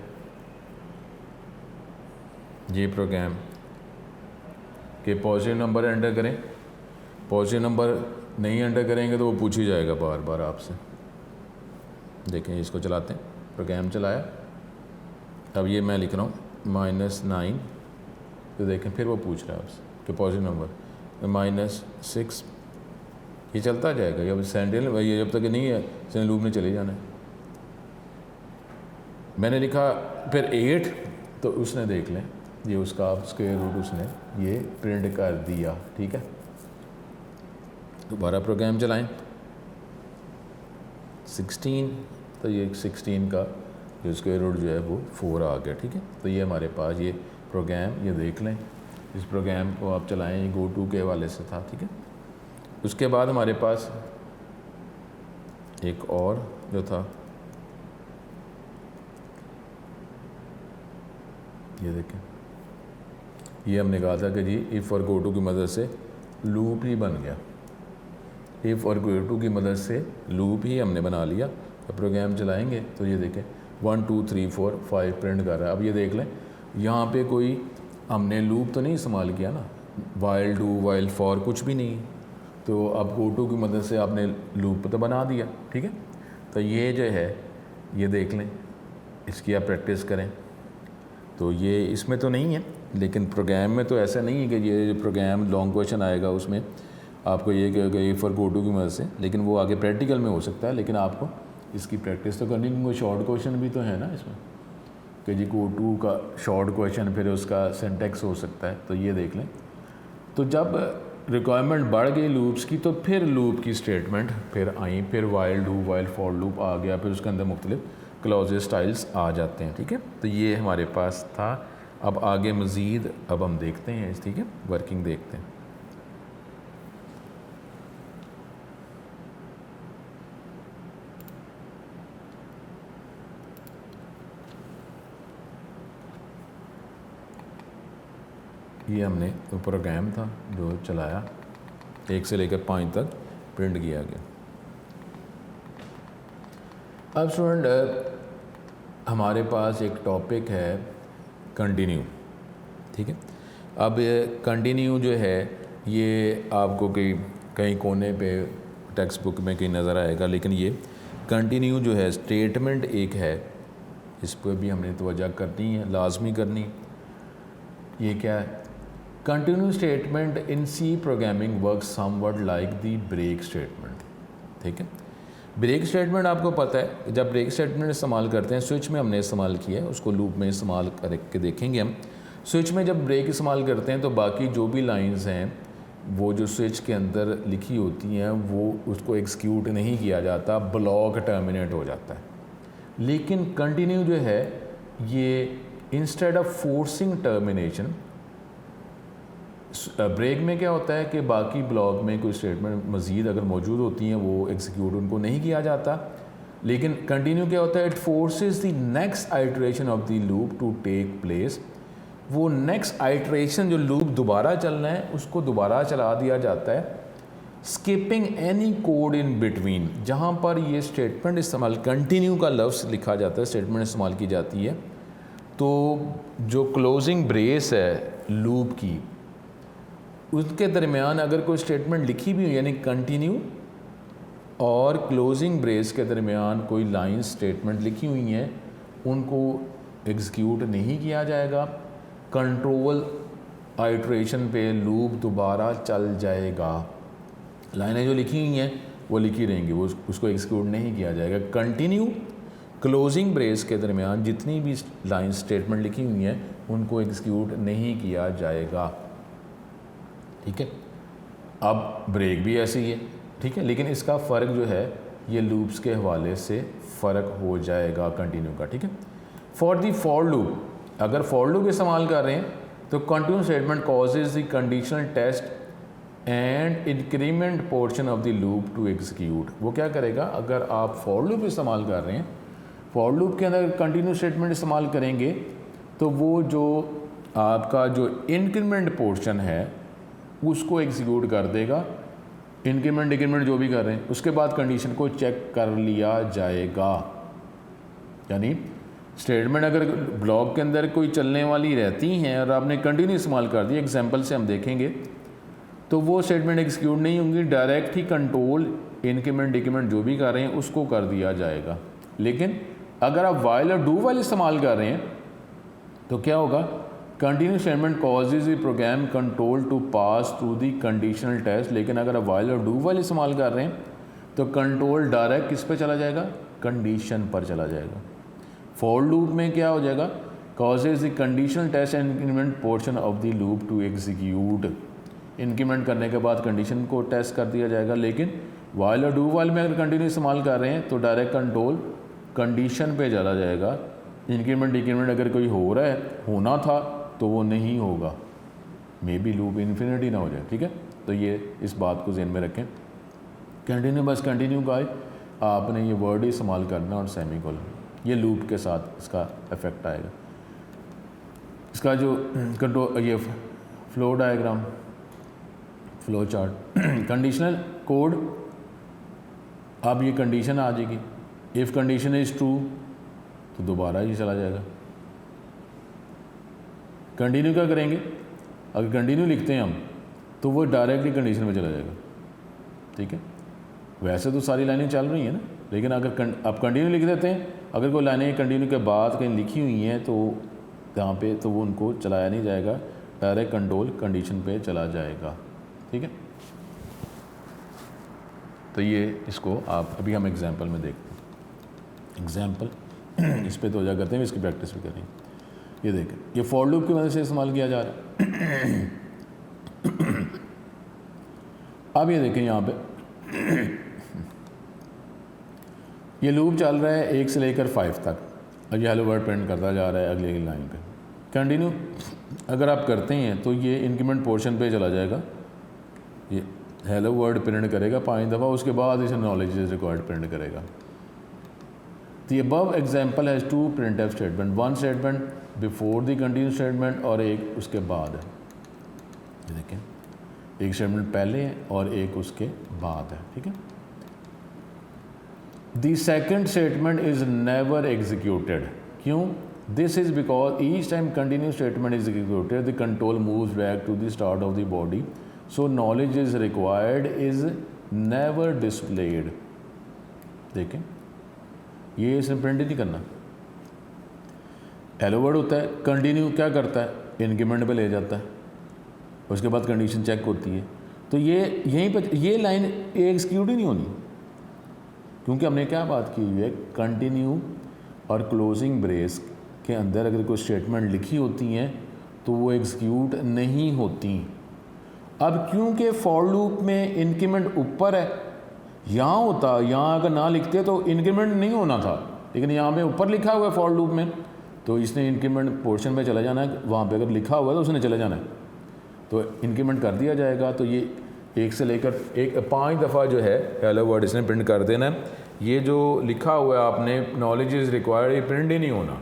ये प्रोग्राम कि पॉजिटिव नंबर एंटर करें, पॉजिटिव नंबर नहीं एंटर करेंगे तो वो पूछ ही जाएगा बार बार आपसे। देखें इसको चलाते हैं, प्रोग्राम चलाया, अब ये मैं लिख रहा हूँ -9, तो देखें फिर वो पूछ रहा है आपसे कि पॉजिटिव नंबर -6, ये चलता जाएगा। जब सेंटेंस ये जब तक नहीं है सेंटेंस लूप में चले जाना है। मैंने लिखा फिर 8, तो उसने देख लें ये उसका स्क्वायर रूट उसने ये प्रिंट कर दिया, ठीक है। दोबारा प्रोग्राम चलाएं, 16, तो ये 16 का जो स्क्वायर रूट जो है वो 4 आ गया, ठीक है। तो ये हमारे पास ये प्रोग्राम, ये देख लें, इस प्रोग्राम को आप चलाएं, ये गो टू के हवाले से था, ठीक है। उसके बाद हमारे पास एक और जो था, ये देखें, ये हमने कहा था कि जी इफ़ और गो टू की मदद से लूप ही बन गया, इफ़ और गो टू की मदद से लूप ही हमने बना लिया। तो प्रोग्राम चलाएंगे तो ये देखें 1 2 3 4 5 प्रिंट कर रहा है। अब ये देख लें, यहाँ पे कोई हमने लूप तो नहीं इस्तेमाल किया ना, वाइल, डू वाइल, फॉर कुछ भी नहीं, तो अब गो टू की मदद से आपने लूप तो बना दिया, ठीक है। तो ये जो है ये देख लें, इसकी आप प्रैक्टिस करें। तो ये इसमें तो नहीं है, लेकिन प्रोग्राम में तो ऐसा नहीं है कि ये प्रोग्राम लॉन्ग क्वेश्चन आएगा उसमें आपको ये कहेगा ये फॉर गो टू की मदद से, लेकिन वो आगे प्रैक्टिकल में हो सकता है। लेकिन आपको इसकी प्रैक्टिस तो करनी, क्योंकि शॉर्ट क्वेश्चन भी तो है ना इसमें, कि जी गो टू का शॉर्ट क्वेश्चन फिर उसका सिंटैक्स हो सकता है। तो ये देख लें, तो जब रिक्वायरमेंट बढ़ गई लूप्स की, तो फिर लूप की स्टेटमेंट फिर आई, फिर while, do while, for loop आ गया, फिर उसके अंदर मुख्तलिफ क्लॉजेस स्टाइल्स आ जाते हैं, ठीक है। तो ये हमारे पास था। अब आगे मज़ीद अब हम देखते हैं, ठीक है, वर्किंग देखते हैं। ये हमने तो प्रोग्राम था जो चलाया, 1 से लेकर 5 तक प्रिंट किया गया। अब स्टूडेंट हमारे पास एक टॉपिक है कंटिन्यू, ठीक है। अब ये कंटिन्यू जो है ये आपको कहीं कोने पे टेक्स्ट बुक में कहीं नज़र आएगा, लेकिन ये कंटिन्यू जो है स्टेटमेंट एक है, इस पर भी हमने तवज्जो करनी है, लाजमी करनी। ये क्या है? Continue statement in C programming work somewhat like the break statement, ठीक है। ब्रेक स्टेटमेंट आपको पता है, जब ब्रेक स्टेटमेंट इस्तेमाल करते हैं, स्विच में हमने इस्तेमाल किया है, उसको लूप में इस्तेमाल करके देखेंगे हम। स्विच में जब ब्रेक इस्तेमाल करते हैं तो बाकी जो भी लाइंस हैं वो जो स्विच के अंदर लिखी होती हैं वो उसको एग्जीक्यूट नहीं किया जाता, ब्लॉक टर्मिनेट हो जाता है। लेकिन कंटिन्यू जो है ये instead of forcing termination, break में क्या होता है कि बाकी ब्लॉक में कोई स्टेटमेंट मज़ीद अगर मौजूद होती हैं वो एग्जीक्यूट उनको नहीं किया जाता, लेकिन कंटिन्यू क्या होता है? It forces the next iteration of the loop to take place. वो नेक्स्ट आइटरेशन जो लूप दोबारा चलना है उसको दोबारा चला दिया जाता है, skipping any code in between. जहाँ पर ये स्टेटमेंट इस्तेमाल, कंटिन्यू का लफ्ज़ लिखा जाता है, स्टेटमेंट इस्तेमाल की जाती है, तो जो क्लोजिंग ब्रेस है लूप की उसके दरमियान अगर कोई स्टेटमेंट लिखी भी हो, यानी कंटिन्यू और क्लोजिंग ब्रेस के दरमियान कोई लाइन स्टेटमेंट लिखी हुई हैं, उनको एग्जीक्यूट नहीं किया जाएगा। कंट्रोल आइटरेशन पे लूप दोबारा चल जाएगा, लाइनें जो लिखी हुई हैं वो लिखी रहेंगी, वो उसको एग्जीक्यूट नहीं किया जाएगा। कंटिन्यू क्लोजिंग ब्रेस के दरमियान जितनी भी लाइन स्टेटमेंट लिखी हुई हैं उनको एग्जीक्यूट नहीं किया जाएगा, ठीक है। अब ब्रेक भी ऐसे ही है, ठीक है, लेकिन इसका फ़र्क जो है ये लूप्स के हवाले से फ़र्क हो जाएगा कंटिन्यू का, ठीक है। फॉर दी फॉर लूप, अगर फॉर लूप इस्तेमाल कर रहे हैं तो continue statement causes the conditional test and increment portion of the loop to execute. वो क्या करेगा? अगर आप फॉर लूप इस्तेमाल कर रहे हैं, फॉर लूप के अंदर कंटिन्यू स्टेटमेंट इस्तेमाल करेंगे तो वो जो आपका जो इंक्रीमेंट पोर्शन है उसको एग्जीक्यूट कर देगा, इंक्रीमेंट डिक्रीमेंट जो भी कर रहे हैं, उसके बाद कंडीशन को चेक कर लिया जाएगा। यानी स्टेटमेंट अगर ब्लॉक के अंदर कोई चलने वाली रहती हैं और आपने कंटिन्यू इस्तेमाल कर दी, एग्जांपल से हम देखेंगे, तो वो स्टेटमेंट एग्जीक्यूट नहीं होंगी, डायरेक्ट ही कंट्रोल इंक्रीमेंट डिक्रीमेंट जो भी कर रहे हैं उसको कर दिया जाएगा। लेकिन अगर आप वाइल और डू वाइल इस्तेमाल कर रहे हैं तो क्या होगा? Continue statement causes the program control to pass through the conditional test. लेकिन अगर आप वाइल और डू वाइल इस्तेमाल कर रहे हैं तो कंट्रोल डायरेक्ट किस पे चला जाएगा? कंडीशन पर चला जाएगा। फॉर लूप में क्या हो जाएगा? Causes the conditional test and increment portion of the loop to execute. Increment करने के बाद कंडीशन को टेस्ट कर दिया जाएगा। लेकिन वाइल और डू वाइल में अगर कंटिन्यू इस्तेमाल कर रहे हैं तो डायरेक्ट कंट्रोल कंडीशन पे चला जाएगा। इंक्रीमेंट डिक्रीमेंट अगर कोई हो रहा है, होना था, तो वो नहीं होगा, मे बी लूप इन्फिनिटी ना हो जाए, ठीक है। तो ये इस बात को ज़हन में रखें। कंटिन्यू बस कंटिन्यू का आपने ये वर्ड ही इस्तेमाल करना और सेमीकोलन, ये लूप के साथ इसका इफेक्ट आएगा। इसका जो कंट्रोल, ये flow diagram, flow chart, conditional code, अब ये कंडीशन आ जाएगी, इफ़ कंडीशन इज़ ट्रू तो दोबारा ही चला जाएगा। कंटिन्यू क्या करेंगे? अगर कंटिन्यू लिखते हैं हम तो वो डायरेक्टली कंडीशन में चला जाएगा, ठीक है। वैसे तो सारी लाइनें चल रही हैं ना, लेकिन अगर आप कंटिन्यू लिख देते हैं, अगर कोई लाइनें कंटिन्यू के बाद कहीं लिखी हुई हैं तो यहाँ पे तो वो उनको चलाया नहीं जाएगा, डायरेक्ट कंट्रोल कंडीशन पे चला जाएगा, ठीक है। तो ये इसको आप अभी हम एग्जांपल में देखते हैं। एग्जांपल इस पे तो करते हैं, इसकी प्रैक्टिस भी करेंगे। ये देखें, ये फॉर लूप की वजह से इस्तेमाल किया जा रहा है। अब ये देखें यहाँ पे ये लूप चल रहा है 1 से लेकर 5 तक, और ये हेलो वर्ड प्रिंट करता जा रहा है अगली लाइन पे। कंटिन्यू अगर आप करते हैं तो ये इंक्रीमेंट पोर्शन पे चला जाएगा, ये हेलो वर्ड प्रिंट करेगा 5 दफ़ा, उसके बाद इसे नॉलेज इज रिक्वायर्ड प्रिंट करेगा। The above example has 2 printf statement, 1 statement before the continue statement और एक उसके बाद है। ये देखें, एक स्टेटमेंट पहले है और एक उसके बाद है, ठीक है। The second statement is never executed, क्यों? This is because each time continue statement is executed the control moves back to the start of the body, so knowledge is required is never displayed. देखें, ये इसने print ही नहीं करना। Hello word होता है, continue क्या करता है? इंक्रीमेंट पे ले जाता है, उसके बाद कंडीशन चेक होती है। तो ये यहीं पर ये लाइन एग्जीक्यूट ही नहीं होनी, क्योंकि हमने क्या बात की हुई है, कंटिन्यू और क्लोजिंग ब्रेस के अंदर अगर कोई स्टेटमेंट लिखी होती हैं तो वो एग्जीक्यूट नहीं होती। अब क्योंकि फॉर लूप में इंक्रीमेंट ऊपर है, यहाँ होता, यहाँ अगर ना लिखते तो इंक्रीमेंट नहीं होना था, लेकिन यहाँ पे ऊपर लिखा हुआ है फॉर लूप में, तो इसने इंक्रीमेंट पोर्शन में चला जाना है। वहाँ पे अगर लिखा हुआ है तो उसने चला जाना है, तो इंक्रीमेंट कर दिया जाएगा। तो ये एक से लेकर 5 दफ़ा जो है हेलो वर्ड इसने प्रिंट कर देना है। ये जो लिखा हुआ है आपने नॉलेज इज़ रिक्वायर्ड, ये प्रिंट ही नहीं होना,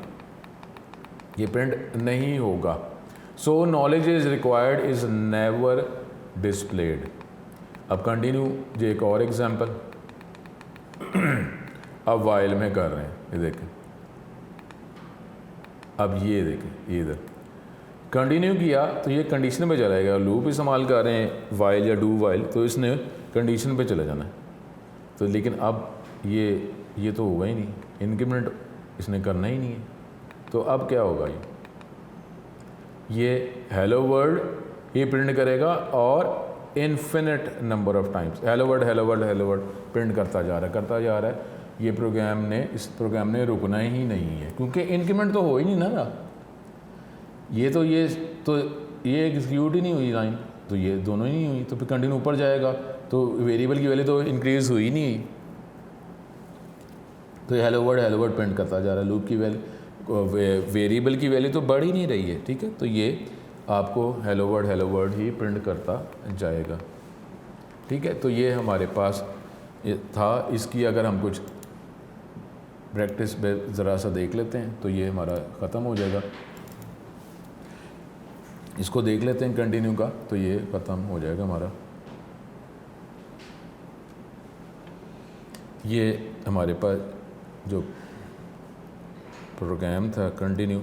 ये प्रिंट नहीं होगा। सो knowledge is required is never displayed. अब कंटिन्यू जो एक और एग्जांपल अब वाइल में कर रहे हैं, ये देखें, अब ये देखें, ये इधर कंटिन्यू किया तो ये कंडीशन पे चला जाएगा। लूप इस्तेमाल कर रहे हैं वाइल या डू वाइल, तो इसने कंडीशन पे चले जाना है। तो लेकिन अब ये तो होगा ही नहीं, इंक्रीमेंट इसने करना ही नहीं है। तो अब क्या होगा, ये हेलो वर्ड ये प्रिंट करेगा और infinite number of times hello word hello word hello word print करता जा रहा है। ये इस प्रोग्राम ने रुकना ही नहीं है, क्योंकि इंक्रीमेंट तो हो ही नहीं ना रहा। ये एग्जीक्यूट ही नहीं हुई लाइन, तो ये दोनों ही नहीं हुई, तो फिर कंटिन्यू ऊपर जाएगा तो वेरिएबल की वैल्यू तो इंक्रीज़ हुई नहीं, तो हेलो वर्ड प्रिंट करता जा रहा है। लूप की वैल्यू, वेरिएबल की वैल्यू तो बढ़ ही नहीं रही है, ठीक है। तो ये आपको हेलो वर्ड ही प्रिंट करता जाएगा, ठीक है। तो ये हमारे पास था। इसकी अगर हम कुछ प्रैक्टिस पे ज़रा सा देख लेते हैं तो ये हमारा ख़त्म हो जाएगा। इसको देख लेते हैं कंटिन्यू का, तो ये ख़त्म हो जाएगा हमारा। ये हमारे पास जो प्रोग्राम था कंटिन्यू,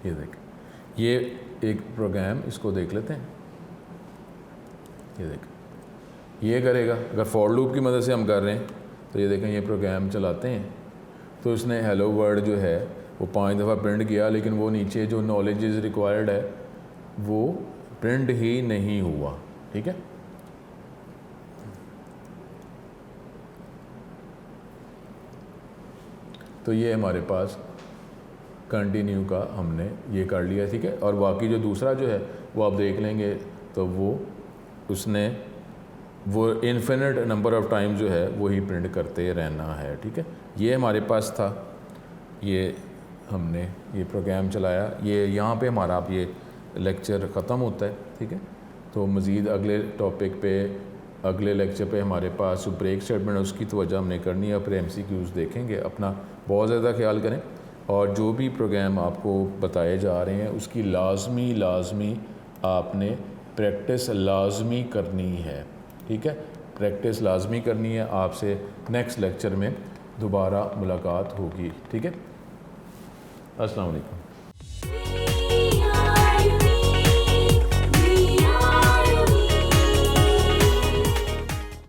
ये देखें, ये एक प्रोग्राम, इसको देख लेते हैं। ये देखें, ये करेगा, अगर फॉर लूप की मदद से हम कर रहे हैं तो ये देखें, ये प्रोग्राम चलाते हैं तो इसने हेलो वर्ड जो है वो 5 दफ़ा प्रिंट किया, लेकिन वो नीचे जो नॉलेज इज़ रिक्वायर्ड है वो प्रिंट ही नहीं हुआ, ठीक है। तो ये हमारे पास कंटिन्यू का हमने ये कर लिया, ठीक है। और बाकी जो दूसरा जो है वो आप देख लेंगे, तो उसने वो इन्फिनिट नंबर ऑफ़ टाइम जो है वही प्रिंट करते रहना है, ठीक है। ये हमारे पास था, ये हमने ये प्रोग्राम चलाया। ये यहाँ पे हमारा आप ये लेक्चर ख़त्म होता है, ठीक है। तो मज़ीद अगले टॉपिक पे, अगले लेक्चर पे हमारे पास ब्रेक स्टेटमेंट, उसकी तवज्जो हमने करनी है, फिर MCQs देखेंगे। अपना बहुत ज़्यादा ख्याल करें, और जो भी प्रोग्राम आपको बताए जा रहे हैं उसकी लाजमी आपने प्रैक्टिस लाजमी करनी है, ठीक है। प्रैक्टिस लाजमी करनी है। आपसे नेक्स्ट लेक्चर में दोबारा मुलाकात होगी, ठीक है। अस्सलाम वालेकुम।